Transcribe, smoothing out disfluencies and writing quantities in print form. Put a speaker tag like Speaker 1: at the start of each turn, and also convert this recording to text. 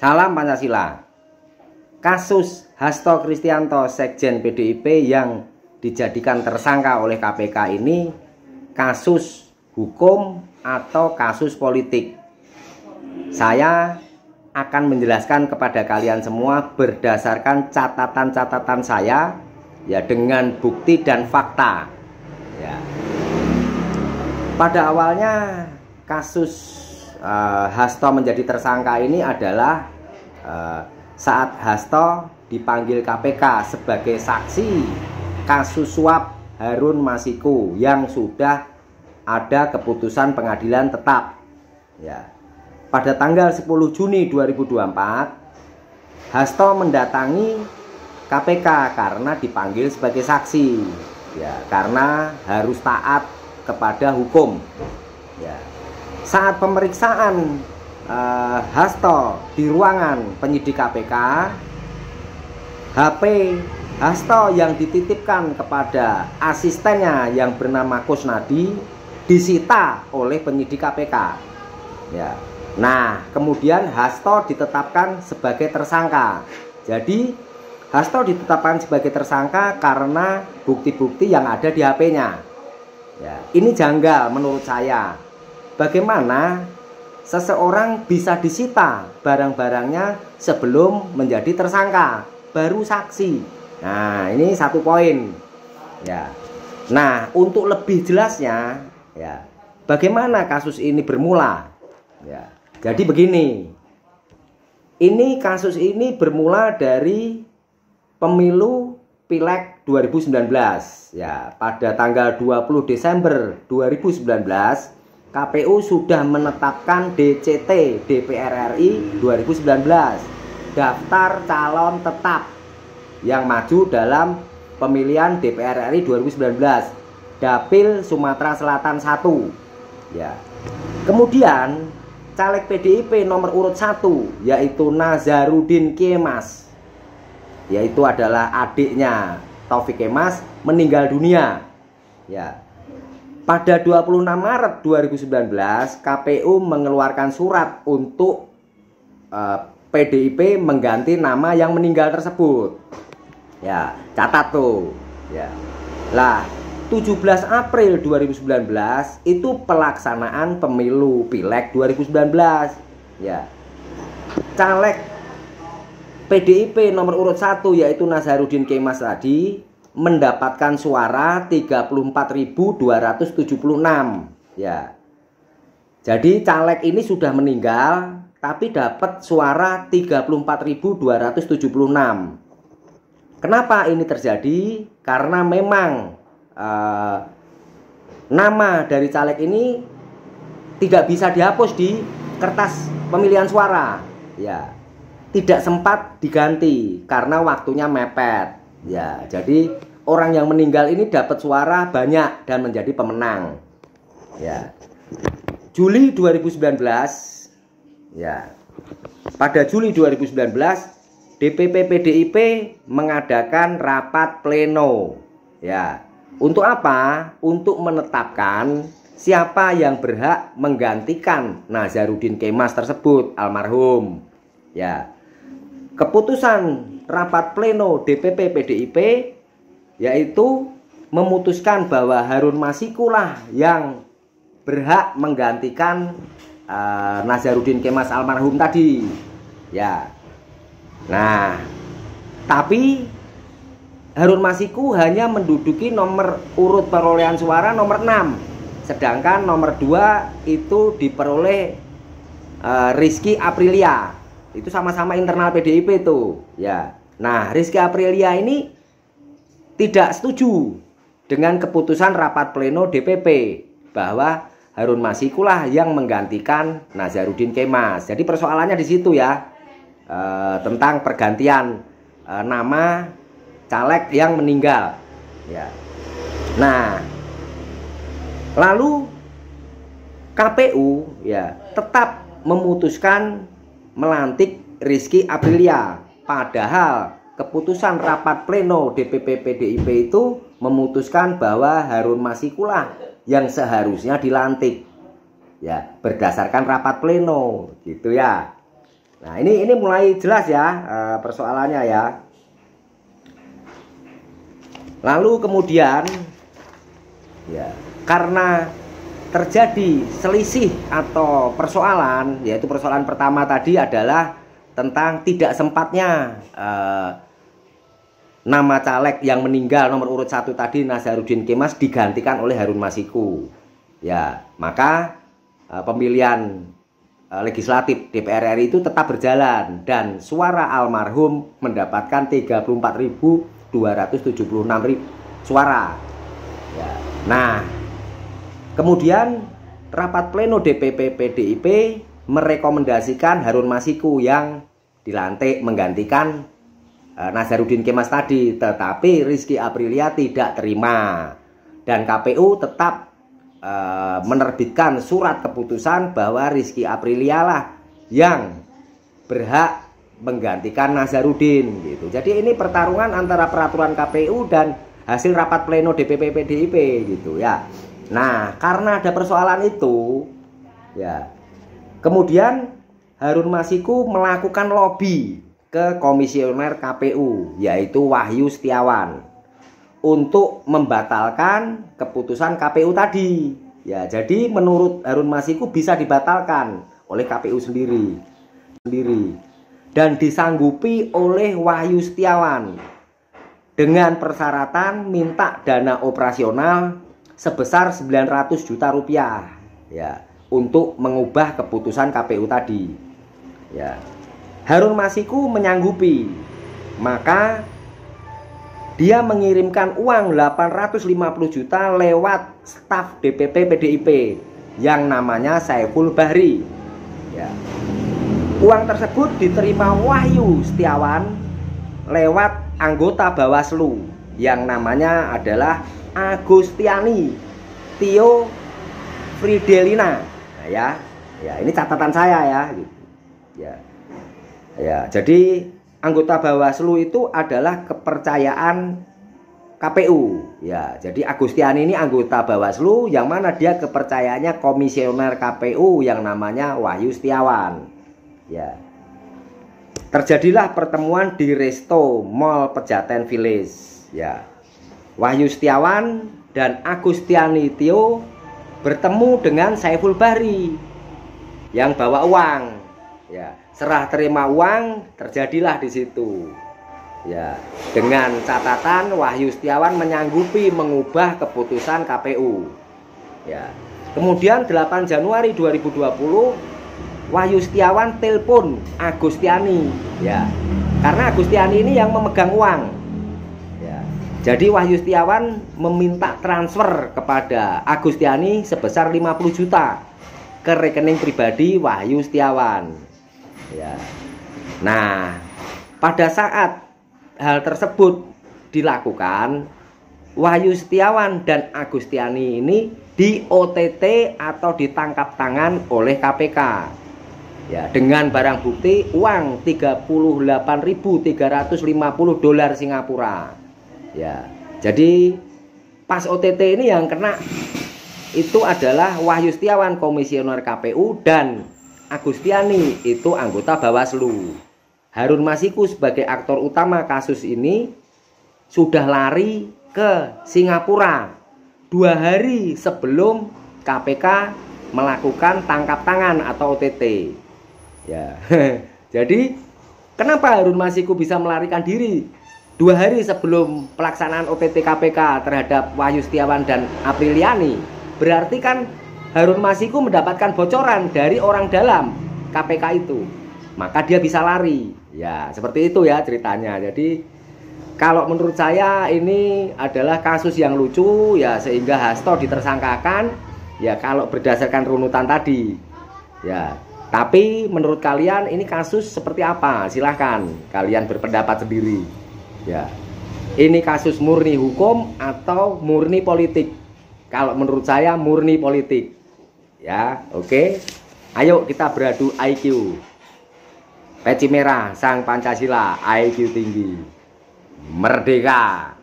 Speaker 1: Salam Pancasila. Kasus Hasto Kristianto, Sekjen PDIP yang dijadikan tersangka oleh KPK ini kasus hukum atau kasus politik. Saya akan menjelaskan kepada kalian semua berdasarkan catatan-catatan saya, ya, dengan bukti dan fakta. Ya. Pada awalnya kasus Hasto menjadi tersangka ini adalah saat Hasto dipanggil KPK sebagai saksi kasus suap Harun Masiku yang sudah ada keputusan pengadilan tetap. Ya. Pada tanggal 10 Juni 2024, Hasto mendatangi KPK karena dipanggil sebagai saksi. Ya, karena harus taat kepada hukum. Ya. Saat pemeriksaan Hasto di ruangan penyidik KPK, HP Hasto yang dititipkan kepada asistennya yang bernama Kusnadi disita oleh penyidik KPK. Ya. Nah, kemudian Hasto ditetapkan sebagai tersangka. Jadi Hasto ditetapkan sebagai tersangka karena bukti-bukti yang ada di HP-nya. Ya, ini janggal menurut saya. Bagaimana seseorang bisa disita barang-barangnya sebelum menjadi tersangka, baru saksi. Nah, ini satu poin. Ya. Nah, untuk lebih jelasnya, ya, bagaimana kasus ini bermula? Ya. Jadi begini. Ini kasus ini bermula dari pemilu Pileg 2019. Ya, pada tanggal 20 Desember 2019 KPU sudah menetapkan DCT DPR RI 2019, daftar calon tetap yang maju dalam pemilihan DPR RI 2019, Dapil Sumatera Selatan 1. Ya. Kemudian caleg PDIP nomor urut 1 yaitu Nazarudin Kemas, yaitu adalah adiknya Taufik Kemas, meninggal dunia. Ya. Pada 26 Maret 2019 KPU mengeluarkan surat untuk PDIP mengganti nama yang meninggal tersebut. Ya, catat tuh. Ya. Lah, 17 April 2019 itu pelaksanaan pemilu Pileg 2019. Ya. Caleg PDIP nomor urut 1 yaitu Nazarudin Kemas tadi mendapatkan suara 34.276. Ya. Jadi caleg ini sudah meninggal tapi dapat suara 34.276. Kenapa ini terjadi? Karena memang nama dari caleg ini tidak bisa dihapus di kertas pemilihan suara. Ya. Tidak sempat diganti karena waktunya mepet. Ya, jadi orang yang meninggal ini dapat suara banyak dan menjadi pemenang. Ya. Juli 2019, ya. Pada Juli 2019, DPP PDIP mengadakan rapat pleno. Ya. Untuk apa? Untuk menetapkan siapa yang berhak menggantikan Nazarudin Kemas tersebut, almarhum. Ya. Keputusan rapat pleno DPP PDIP yaitu memutuskan bahwa Harun Masiku lah yang berhak menggantikan Nazarudin Kemas almarhum tadi. Ya. Nah, tapi Harun Masiku hanya menduduki nomor urut perolehan suara nomor 6. Sedangkan nomor 2 itu diperoleh Rizky Aprilia. Itu sama-sama internal PDIP itu. Ya. Nah, Rizky Aprilia ini tidak setuju dengan keputusan rapat pleno DPP bahwa Harun Masiku lah yang menggantikan Nazarudin Kemas. Jadi persoalannya di situ ya, tentang pergantian nama caleg yang meninggal. Ya. Nah, lalu KPU ya tetap memutuskan melantik Rizky Aprilia. Padahal keputusan rapat pleno DPP PDIP itu memutuskan bahwa Harun Masiku lah yang seharusnya dilantik. Ya, berdasarkan rapat pleno gitu ya. Nah, ini mulai jelas ya persoalannya ya. Lalu kemudian ya, karena terjadi selisih atau persoalan, yaitu persoalan pertama tadi adalah tentang tidak sempatnya nama caleg yang meninggal nomor urut 1 tadi Nazarudin Kemas digantikan oleh Harun Masiku. Ya, maka pemilihan legislatif DPR RI itu tetap berjalan dan suara almarhum mendapatkan 34.276 suara. Ya. Nah, kemudian rapat pleno DPP PDIP merekomendasikan Harun Masiku yang dilantik menggantikan Nazarudin Kemas tadi, tetapi Rizky Aprilia tidak terima dan KPU tetap menerbitkan surat keputusan bahwa Rizky Aprilia lah yang berhak menggantikan Nazarudin gitu. Jadi ini pertarungan antara peraturan KPU dan hasil rapat pleno DPP PDIP gitu ya. Nah, karena ada persoalan itu ya, kemudian Harun Masiku melakukan lobby ke komisioner KPU yaitu Wahyu Setiawan untuk membatalkan keputusan KPU tadi. Ya, jadi menurut Harun Masiku bisa dibatalkan oleh KPU sendiri dan disanggupi oleh Wahyu Setiawan dengan persyaratan minta dana operasional sebesar 900 juta rupiah ya untuk mengubah keputusan KPU tadi. Ya. Harun Masiku menyanggupi, maka dia mengirimkan uang 850 juta lewat staf DPP PDIP yang namanya Saiful Bahri. Ya. Uang tersebut diterima Wahyu Setiawan lewat anggota Bawaslu yang namanya adalah Agustiani Tio Fridelina. Nah, ya ini catatan saya ya. Ya, jadi anggota Bawaslu itu adalah kepercayaan KPU. Ya, jadi Agustiani ini anggota Bawaslu yang mana dia kepercayaannya komisioner KPU yang namanya Wahyu Setiawan. Ya. Terjadilah pertemuan di Resto Mall Pejaten Village. Ya. Wahyu Setiawan dan Agustiani Tio bertemu dengan Saiful Bahri yang bawa uang. Ya. Serah terima uang terjadilah di situ. Ya, dengan catatan Wahyu Setiawan menyanggupi mengubah keputusan KPU. Ya. Kemudian 8 Januari 2020 Wahyu Setiawan telepon Agustiani. Ya. Karena Agustiani ini yang memegang uang. Ya. Jadi Wahyu Setiawan meminta transfer kepada Agustiani sebesar 50 juta ke rekening pribadi Wahyu Setiawan. Ya. Nah, pada saat hal tersebut dilakukan, Wahyu Setiawan dan Agustiani ini di OTT atau ditangkap tangan oleh KPK. Ya, dengan barang bukti uang 38.350 dolar Singapura. Ya. Jadi pas OTT ini yang kena itu adalah Wahyu Setiawan komisioner KPU dan Agustiani itu anggota Bawaslu. Harun Masiku sebagai aktor utama kasus ini sudah lari ke Singapura 2 hari sebelum KPK melakukan tangkap tangan atau OTT. Ya, jadi kenapa Harun Masiku bisa melarikan diri 2 hari sebelum pelaksanaan OTT KPK terhadap Wahyu Setiawan dan Apriliani? Berarti kan Harun Masiku mendapatkan bocoran dari orang dalam KPK itu, maka dia bisa lari. Ya, seperti itu ya ceritanya. Jadi kalau menurut saya ini adalah kasus yang lucu ya, sehingga Hasto ditersangkakan ya kalau berdasarkan runutan tadi. Ya, tapi menurut kalian ini kasus seperti apa? Silahkan kalian berpendapat sendiri. Ya, ini kasus murni hukum atau murni politik? Kalau menurut saya murni politik. Ya, oke. Ayo kita beradu IQ. Peci merah sang Pancasila, IQ tinggi. Merdeka.